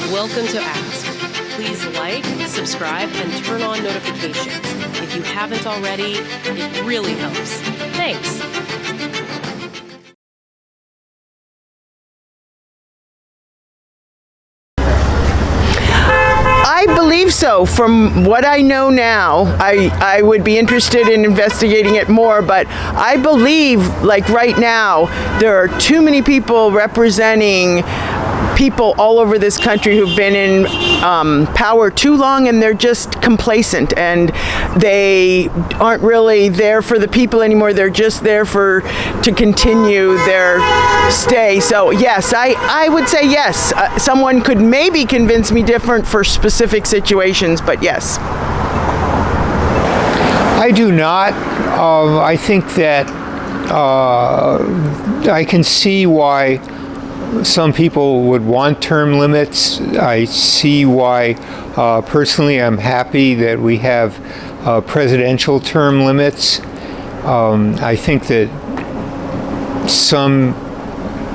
Welcome to Ask. Please like, subscribe, and turn on notifications. If you haven't already, it really helps. Thanks. I believe so. From what I know now, I would be interested in investigating it more, but I believe, like right now, there are too many people representing people all over this country who've been in power too long, and they're just complacent, and they aren't really there for the people anymore. They're just there to continue their stay. So yes, I would say yes. Someone could maybe convince me different for specific situations, but yes. I do not. I think that I can see why some people would want term limits. I see why, personally, I'm happy that we have presidential term limits. I think that some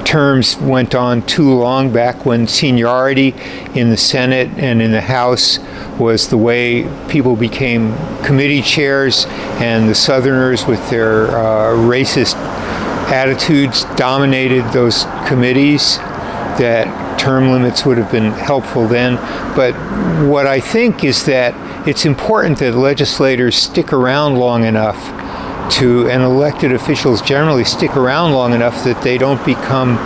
terms went on too long back when seniority in the Senate and in the House was the way people became committee chairs, and the Southerners with their racist attitudes dominated those committees. That term limits would have been helpful then. But what I think is that it's important that legislators stick around long enough and elected officials generally stick around long enough that they don't become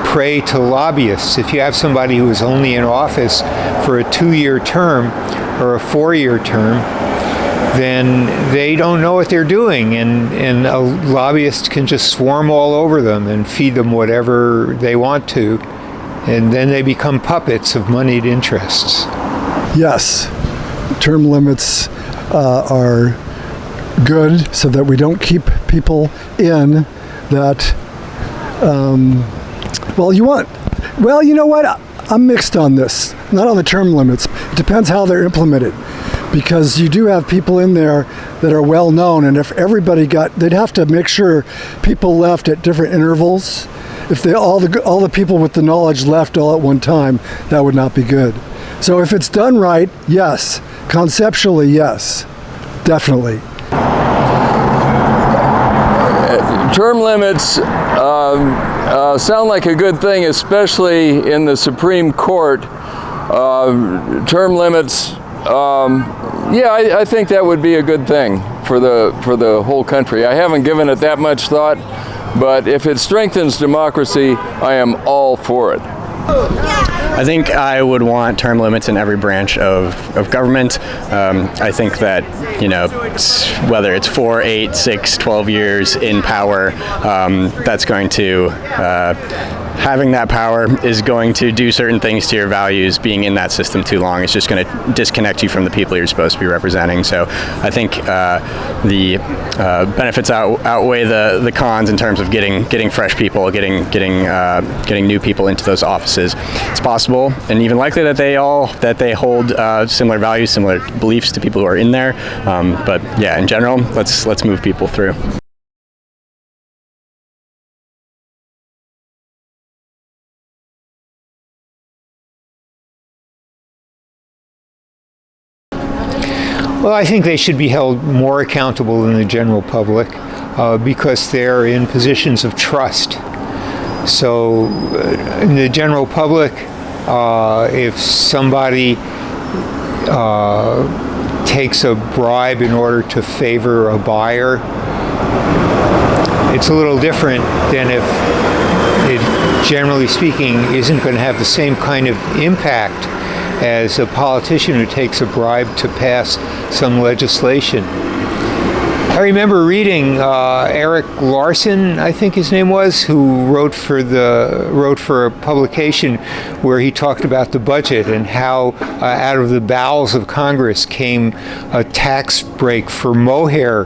prey to lobbyists. If you have somebody who is only in office for a 2-year term or a 4-year term, then they don't know what they're doing, and a lobbyist can just swarm all over them and feed them whatever they want to, and then they become puppets of moneyed interests. Yes, term limits are good so that we don't keep people in that, you know what? I'm mixed on this, not on the term limits. It depends how they're implemented, because you do have people in there that are well known, and if everybody they'd have to make sure people left at different intervals. If all the people with the knowledge left all at one time, that would not be good. So if it's done right, yes. Conceptually, yes, definitely. Term limits sound like a good thing, especially in the Supreme Court. Term limits, I think that would be a good thing for the whole country. I haven't given it that much thought, but if it strengthens democracy, I am all for it. I think I would want term limits in every branch of government. I think that, whether it's 4, 8, 6, 12 years in power, that's going to, having that power is going to do certain things to your values. Being in that system too long is just going to disconnect you from the people you're supposed to be representing. So I think the benefits outweigh the cons in terms of getting fresh people, getting new people into those offices. It's possible and even likely that they hold similar values, similar beliefs to people who are in there. But yeah, in general, let's move people through. Well, I think they should be held more accountable than the general public because they're in positions of trust. So in the general public, if somebody takes a bribe in order to favor a buyer, it's a little different than if it, generally speaking, isn't going to have the same kind of impact as a politician who takes a bribe to pass some legislation. I remember reading Eric Larson, I think his name was, who wrote for a publication where he talked about the budget and how out of the bowels of Congress came a tax break for mohair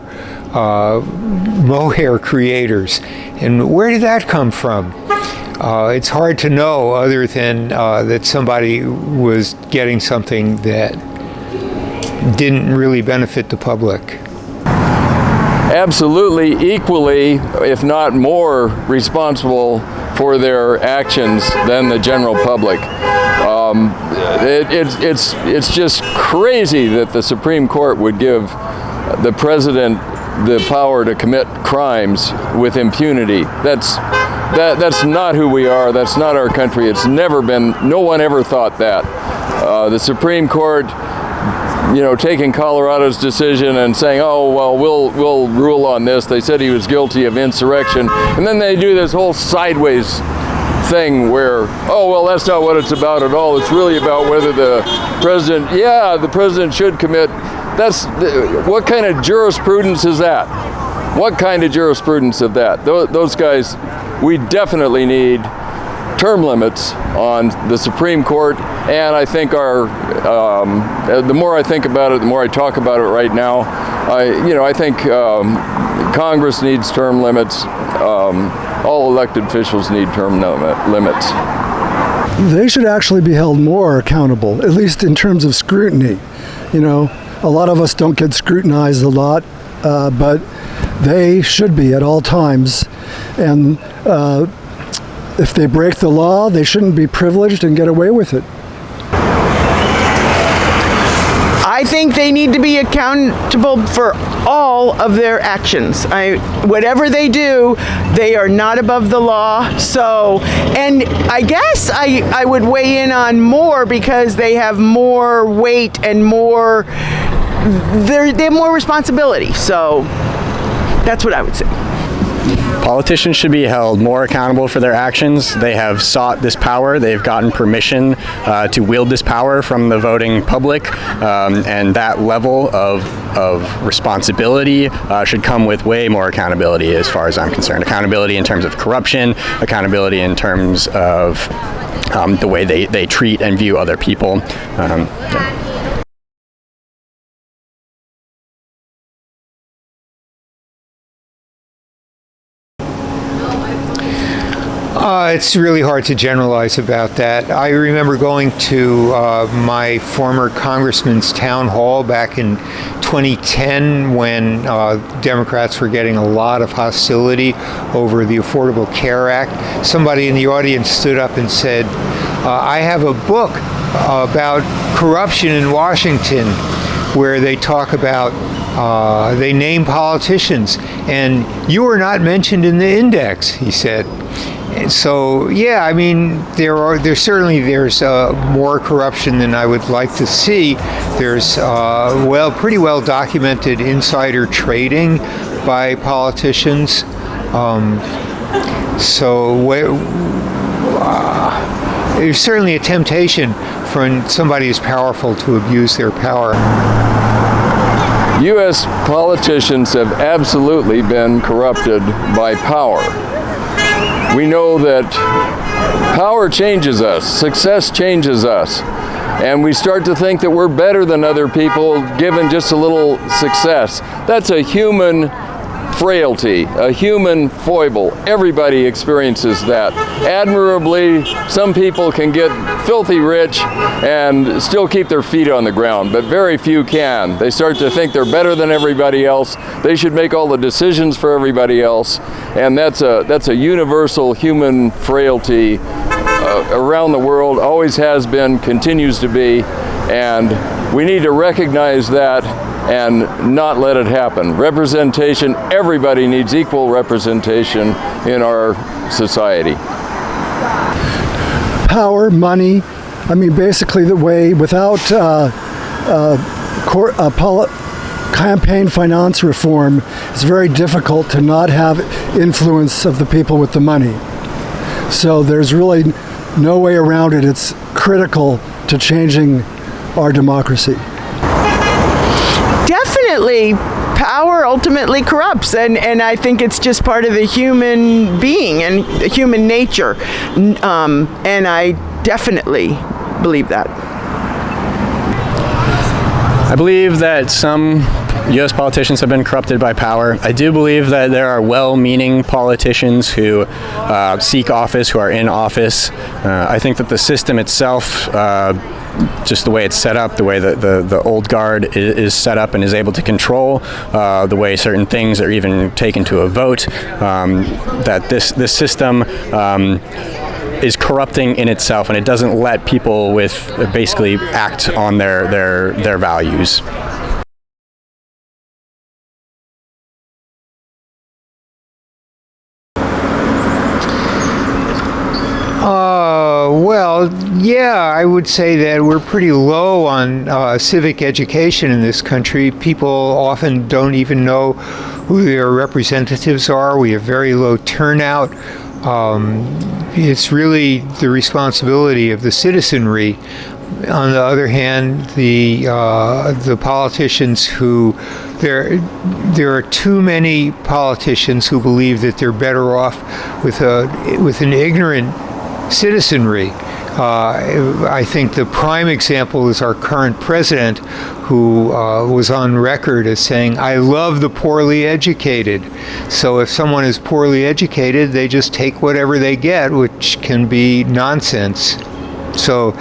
creators. And where did that come from? It's hard to know, other than that somebody was getting something that didn't really benefit the public. Absolutely equally, if not more, responsible for their actions than the general public. it's just crazy that the Supreme Court would give the president the power to commit crimes with impunity. That's not who we are. That's not our country. It's never been. No one ever thought that. The Supreme Court, taking Colorado's decision and saying, "Oh well, we'll rule on this." They said he was guilty of insurrection, and then they do this whole sideways thing where, "Oh well, that's not what it's about at all. It's really about whether the president should commit." What kind of jurisprudence is that? What kind of jurisprudence of that? Those guys, we definitely need term limits on the Supreme Court, and I think the more I think about it, the more I talk about it right now, I think Congress needs term limits. All elected officials need term limits. They should actually be held more accountable, at least in terms of scrutiny. A lot of us don't get scrutinized a lot, but they should be at all times. And if they break the law, they shouldn't be privileged and get away with it. I think they need to be accountable for all of their actions. Whatever they do, they are not above the law. So, and I guess I would weigh in on more because they have more weight and more, they have more responsibility. So that's what I would say. Politicians should be held more accountable for their actions. They have sought this power. They've gotten permission to wield this power from the voting public, and that level of responsibility should come with way more accountability as far as I'm concerned. Accountability in terms of corruption, accountability in terms of the way they treat and view other people. It's really hard to generalize about that. I remember going to my former congressman's town hall back in 2010 when Democrats were getting a lot of hostility over the Affordable Care Act. Somebody in the audience stood up and said, I have a book about corruption in Washington where they talk about they name politicians, and you are not mentioned in the index, he said. So yeah, I mean, there's more corruption than I would like to see. There's pretty well documented insider trading by politicians. There's certainly a temptation for somebody who's powerful to abuse their power. U.S. politicians have absolutely been corrupted by power. We know that power changes us, success changes us, and we start to think that we're better than other people given just a little success. That's a human frailty, a human foible. Everybody experiences that. Admirably, some people can get filthy rich and still keep their feet on the ground, but very few can. They start to think they're better than everybody else. They should make all the decisions for everybody else, and that's a universal human frailty around the world, always has been, continues to be, and we need to recognize that and not let it happen. Representation, everybody needs equal representation in our society. Power, money, basically the way without campaign finance reform, it's very difficult to not have influence of the people with the money. So there's really no way around it. It's critical to changing our democracy. Definitely, power ultimately corrupts, and I think it's just part of the human being and human nature, and I definitely believe that. I believe that some U.S. politicians have been corrupted by power. I do believe that there are well-meaning politicians who seek office, who are in office. I think that the system itself, just the way it's set up, the way that the old guard is set up and is able to control the way certain things are even taken to a vote, that this system is corrupting in itself, and it doesn't let people with basically act on their values. Well, yeah, I would say that we're pretty low on civic education in this country. People often don't even know who their representatives are. We have very low turnout. It's really the responsibility of the citizenry. On the other hand, the politicians who there are too many politicians who believe that they're better off with an ignorant citizenry. I think the prime example is our current president, who was on record as saying, "I love the poorly educated." So if someone is poorly educated, they just take whatever they get, which can be nonsense. So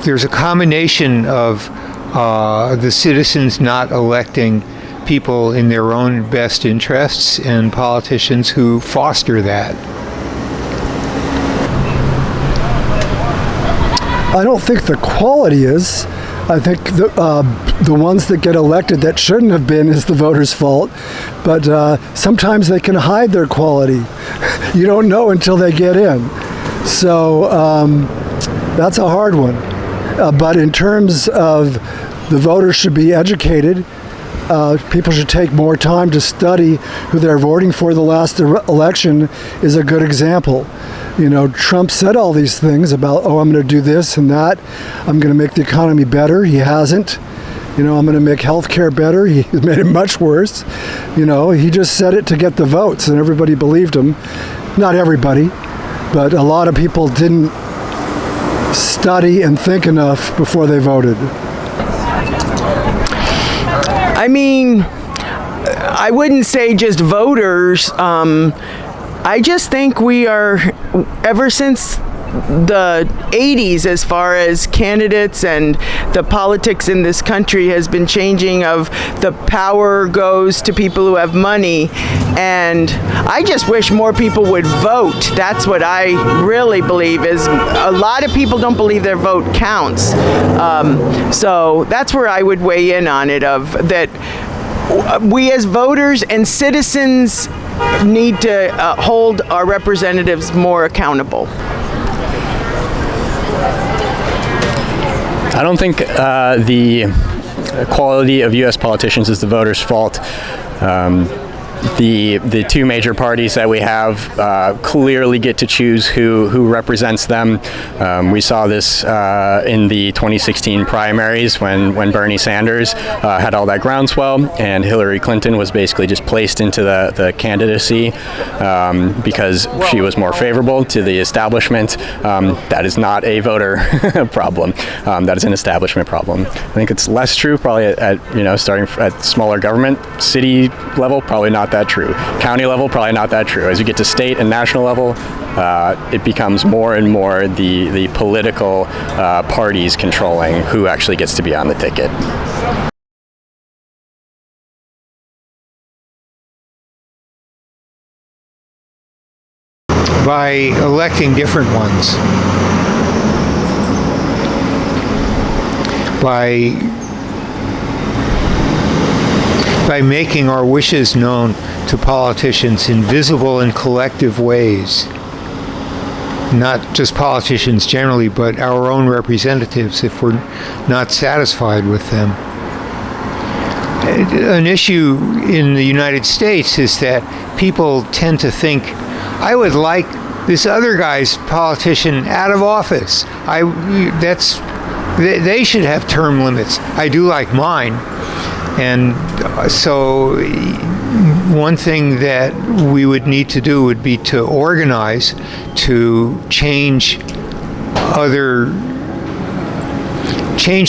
there's a combination of the citizens not electing people in their own best interests and politicians who foster that. I don't think the quality is. I think the ones that get elected that shouldn't have been is the voters' fault. But sometimes they can hide their quality. You don't know until they get in. So that's a hard one. But in terms of the voters should be educated, people should take more time to study who they're voting for. The last election is a good example. You know, Trump said all these things about, oh, I'm going to do this and that. I'm going to make the economy better. He hasn't. You know, I'm going to make healthcare better. He made it much worse. You know, he just said it to get the votes, and everybody believed him. Not everybody, but a lot of people didn't study and think enough before they voted. I mean, I wouldn't say just voters. I just think we are, ever since the 80s, as far as candidates and the politics in this country has been changing, of the power goes to people who have money, and I just wish more people would vote. That's what I really believe, is a lot of people don't believe their vote counts. So that's where I would weigh in on it, of that we as voters and citizens need to hold our representatives more accountable. I don't think the quality of U.S. politicians is the voters' fault. The two major parties that we have clearly get to choose who represents them. We saw this in the 2016 primaries when Bernie Sanders had all that groundswell, and Hillary Clinton was basically just placed into the candidacy because she was more favorable to the establishment. That is not a voter problem. That is an establishment problem. I think it's less true probably at starting at smaller government, city level, probably not that true. County level, probably not that true. As you get to state and national level, it becomes more and more the political parties controlling who actually gets to be on the ticket. By electing different ones. By making our wishes known to politicians in visible and collective ways. Not just politicians generally, but our own representatives if we're not satisfied with them. An issue in the United States is that people tend to think, I would like this other guy's politician out of office. They should have term limits. I do like mine. And so one thing that we would need to do would be to organize to change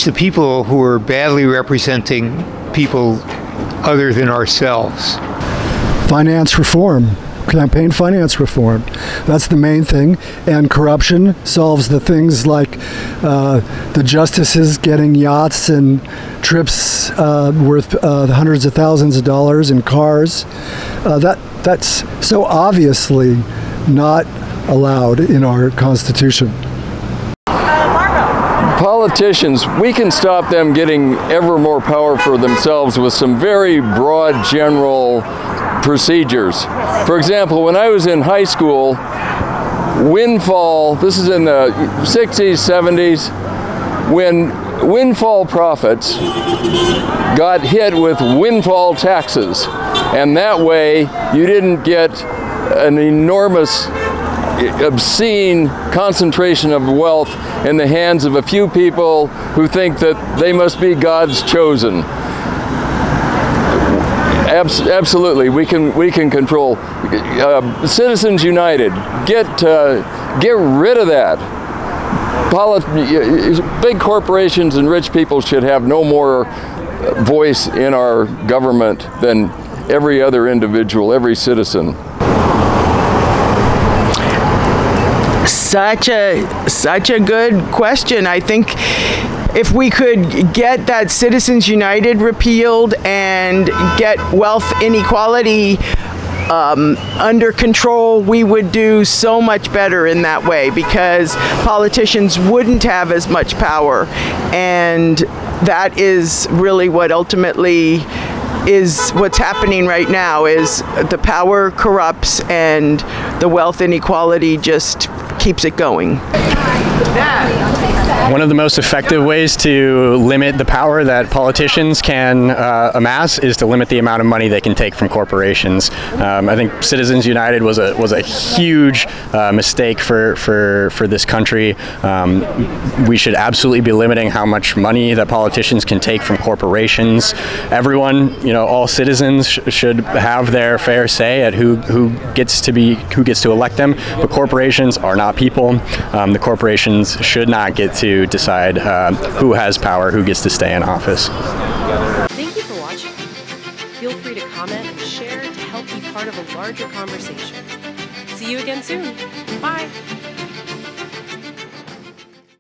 the people who are badly representing people other than ourselves. Finance reform. Campaign finance reform. That's the main thing. And corruption solves the things like the justices getting yachts and trips worth hundreds of thousands of dollars in cars. That's so obviously not allowed in our Constitution. Politicians, we can stop them getting ever more power for themselves with some very broad general procedures. For example, when I was in high school, this is in the 60s, 70s, when windfall profits got hit with windfall taxes, and that way you didn't get an enormous, obscene concentration of wealth in the hands of a few people who think that they must be God's chosen. Absolutely, we can control. Citizens United, get rid of that. Big corporations and rich people should have no more voice in our government than every other individual, every citizen. Such a good question. I think if we could get that Citizens United repealed and get wealth inequality under control, we would do so much better in that way, because politicians wouldn't have as much power, and that is really what ultimately is what's happening right now. Is the power corrupts and the wealth inequality just keeps it going. One of the most effective ways to limit the power that politicians can amass is to limit the amount of money they can take from corporations. I think Citizens United was a huge mistake for this country. We should absolutely be limiting how much money that politicians can take from corporations. Everyone, all citizens should have their fair say at who gets to elect them. But corporations are not people. The corporations should not get to decide who has power, who gets to stay in office. Thank you for watching. Feel free to comment and share to help be part of a larger conversation. See you again soon. Bye.